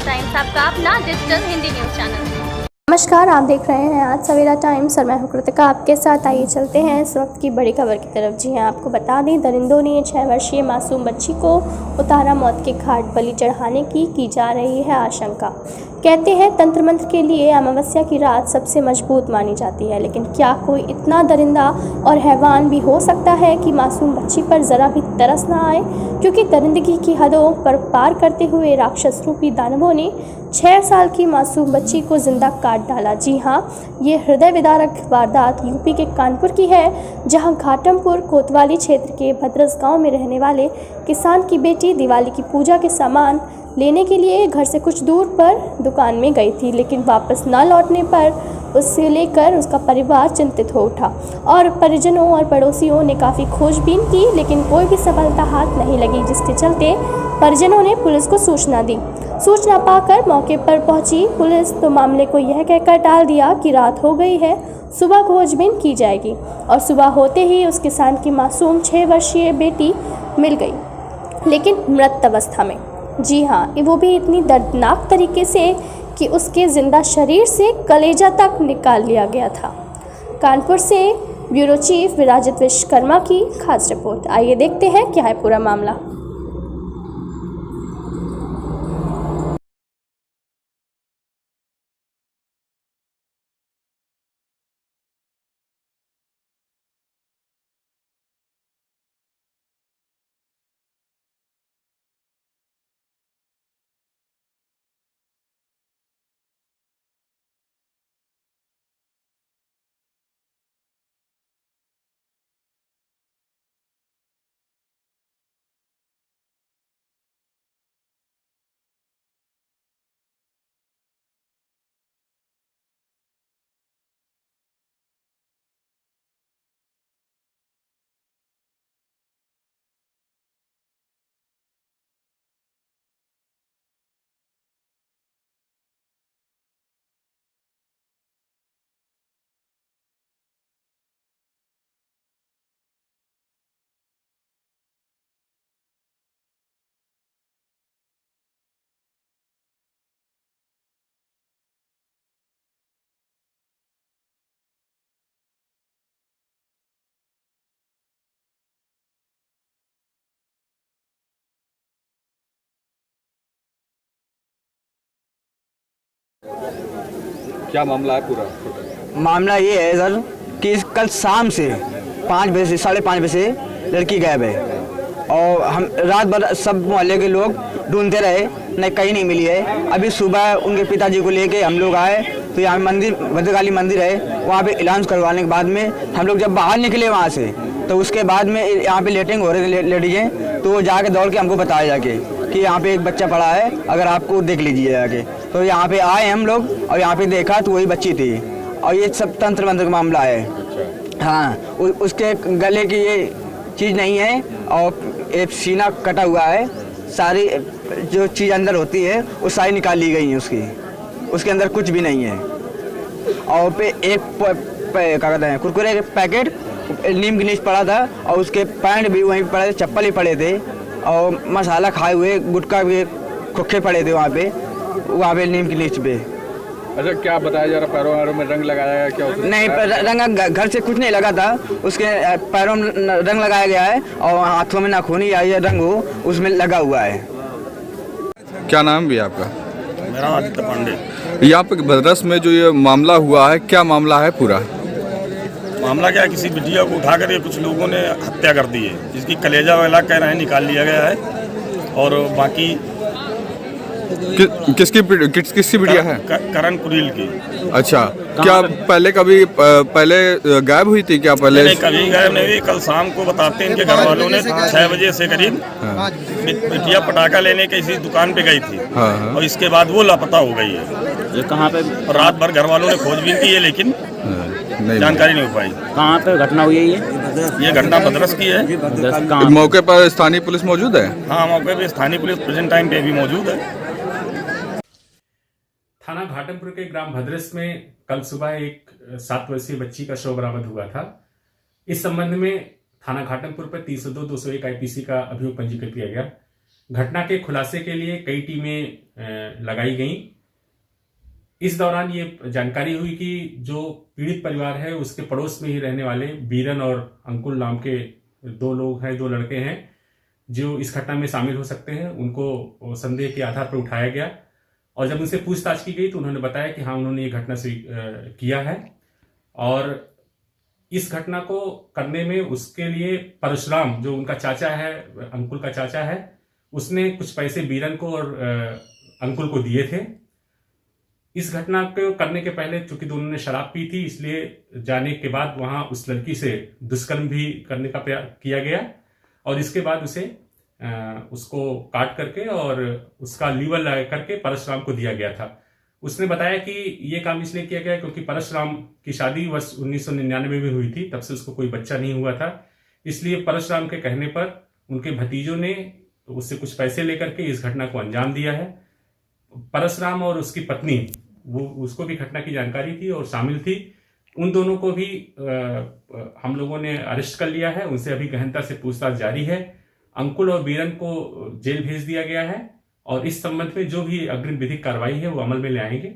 Times, आपका अपना digital Hindi news channel. नमस्कार, आप देख रहे हैं आज सवेरा टाइम्स और मैं हूं कृतिका आपके साथ। आइए चलते हैं इस वक्त की बड़ी खबर की तरफ। जी हां, आपको बता दें, दरिंदों ने 6 वर्षीय मासूम बच्ची को उतारा मौत के घाट, बलि चढ़ाने की जा रही है आशंका। कहते हैं तंत्र मंत्र के लिए अमावस्या की रात सबसे मजबूत मानी जाती है, लेकिन क्या कोई इतना दरिंदा और हैवान भी हो सकता है कि मासूम बच्ची पर ज़रा भी तरस ना आए? क्योंकि दरिंदगी की हदों पर पार करते हुए राक्षस रूपी दानवों ने 6 साल की मासूम बच्ची को जिंदा काट डाला। जी हाँ, ये हृदय विदारक वारदात यूपी के कानपुर की है, जहां घाटमपुर कोतवाली क्षेत्र के भद्रस गांव में रहने वाले किसान की बेटी दिवाली की पूजा के सामान लेने के लिए घर से कुछ दूर पर दुकान में गई थी, लेकिन वापस न लौटने पर उससे लेकर उसका परिवार चिंतित हो उठा और परिजनों और पड़ोसियों ने काफ़ी खोजबीन की, लेकिन कोई भी सफलता हाथ नहीं लगी, जिसके चलते परिजनों ने पुलिस को सूचना दी। सूचना पाकर मौके पर पहुंची पुलिस तो मामले को यह कहकर टाल दिया कि रात हो गई है, सुबह खोजबीन की जाएगी, और सुबह होते ही उस किसान की मासूम 6 वर्षीय बेटी मिल गई, लेकिन मृत अवस्था में। जी हाँ, वो भी इतनी दर्दनाक तरीके से कि उसके जिंदा शरीर से कलेजा तक निकाल लिया गया था। कानपुर से ब्यूरो चीफ विराजित विश्वकर्मा की खास रिपोर्ट। आइए देखते हैं क्या है पूरा मामला। क्या मामला है पूरा? मामला ये है सर कि कल शाम से 5 बजे से 5:30 बजे से लड़की गायब है, और हम रात भर सब मोहल्ले के लोग ढूंढते रहे, नहीं कहीं नहीं मिली है। अभी सुबह उनके पिताजी को लेके हम लोग आए तो यहाँ मंदिर भद्रकाली मंदिर है, वहाँ पे इलाज करवाने के बाद में हम लोग जब बाहर निकले वहाँ से, तो उसके बाद में यहाँ पे लेटिंग हो रही लेडीजें, तो वो जाके दौड़ के हमको बताया जाके कि यहाँ पे एक बच्चा पड़ा है, अगर आपको देख लीजिए जाके। तो यहाँ पे आए हम लोग और यहाँ पे देखा तो वही बच्ची थी, और ये सब तंत्र मंत्र का मामला है। हाँ, उसके गले की ये चीज़ नहीं है, और एक सीना कटा हुआ है, सारी जो चीज़ अंदर होती है वो सारी निकाल ली गई है उसके अंदर कुछ भी नहीं है। और पे एक क्या कहते हैं कुरकुरे के पैकेट नीम के नीचे पड़ा था, और उसके पैंट भी वहीं पड़े थे, चप्पल ही पड़े थे, और मसाला खाए हुए गुटखा भी खोखे पड़े थे वहाँ पे नीम के नीचे पे। अच्छा, क्या बताया जा रहा? पैरों में रंग लगाया गया क्या? नहीं, रंग घर से कुछ नहीं लगा था, उसके पैरों में रंग लगाया गया है, और हाथों में नाखूनी या ये रंग हो उसमें लगा हुआ है। क्या नाम भी है आपका? मेरा आदित्य पांडे। यहाँ पे भद्रस में जो ये मामला हुआ है, क्या मामला है पूरा? मामला क्या है, किसी बिटिया को उठाकर ये कुछ लोगों ने हत्या कर दी है, जिसकी कलेजा वगैरह कह रहे हैं निकाल लिया गया है, और बाकी किसकी बिटिया है? करण कुरील की। अच्छा, क्या पहले कभी पहले गायब हुई थी क्या? पहले नहीं, कभी गायब नहीं हुई। कल शाम को बताते हैं इनके घर वालों ने 6 बजे से करीब बिटिया पटाखा लेने के इसी दुकान पे गई थी। हाँ। और इसके बाद वो लापता हो गई है। ये कहाँ पे? रात भर घर वालों ने खोजबीन की है, लेकिन जानकारी नहीं हो पाई। कहाँ पे घटना हुई है? ये घटना भद्रस की है। मौके पर स्थानीय पुलिस मौजूद है? हाँ, मौके पे स्थानीय पुलिस प्रेजेंट टाइम पे भी मौजूद है। थाना घाटमपुर के ग्राम भद्रस में कल सुबह एक 7 वर्षीय बच्ची का शव बरामद हुआ था। इस संबंध में थाना घाटमपुर पर 302-201 आईपीसी का अभियोग पंजीकृत किया गया। घटना के खुलासे के लिए कई टीमें लगाई गई। इस दौरान ये जानकारी हुई कि जो पीड़ित परिवार है उसके पड़ोस में ही रहने वाले बीरन और अंकुल नाम के 2 लोग हैं, 2 लड़के हैं जो इस घटना में शामिल हो सकते हैं। उनको संदेह के आधार पर उठाया गया और जब उनसे पूछताछ की गई तो उन्होंने बताया कि हाँ, उन्होंने ये घटना से किया है और इस घटना को करने में उसके लिए परशुराम, जो उनका चाचा है, अंकुल का चाचा है, उसने कुछ पैसे बीरन को और अंकुल को दिए थे। इस घटना को करने के पहले चूंकि दोनों ने शराब पी थी, इसलिए जाने के बाद वहां उस लड़की से दुष्कर्म भी करने का प्रयास किया गया और इसके बाद उसको काट करके और उसका लीवर लगा करके परशुराम को दिया गया था। उसने बताया कि ये काम इसलिए किया गया क्योंकि परशुराम की शादी वर्ष 1999 में हुई थी, तब से उसको कोई बच्चा नहीं हुआ था। इसलिए परशुराम के कहने पर उनके भतीजों ने उससे कुछ पैसे लेकर के इस घटना को अंजाम दिया है। परशुराम और उसकी पत्नी, वो उसको भी घटना की जानकारी थी और शामिल थी। उन दोनों को भी हम लोगों ने अरेस्ट कर लिया है। उनसे अभी गहनता से पूछताछ जारी है। अंकुल और बीरन को जेल भेज दिया गया है और इस संबंध में जो भी अग्रिम विधिक कार्रवाई है वो अमल में ले आएंगे।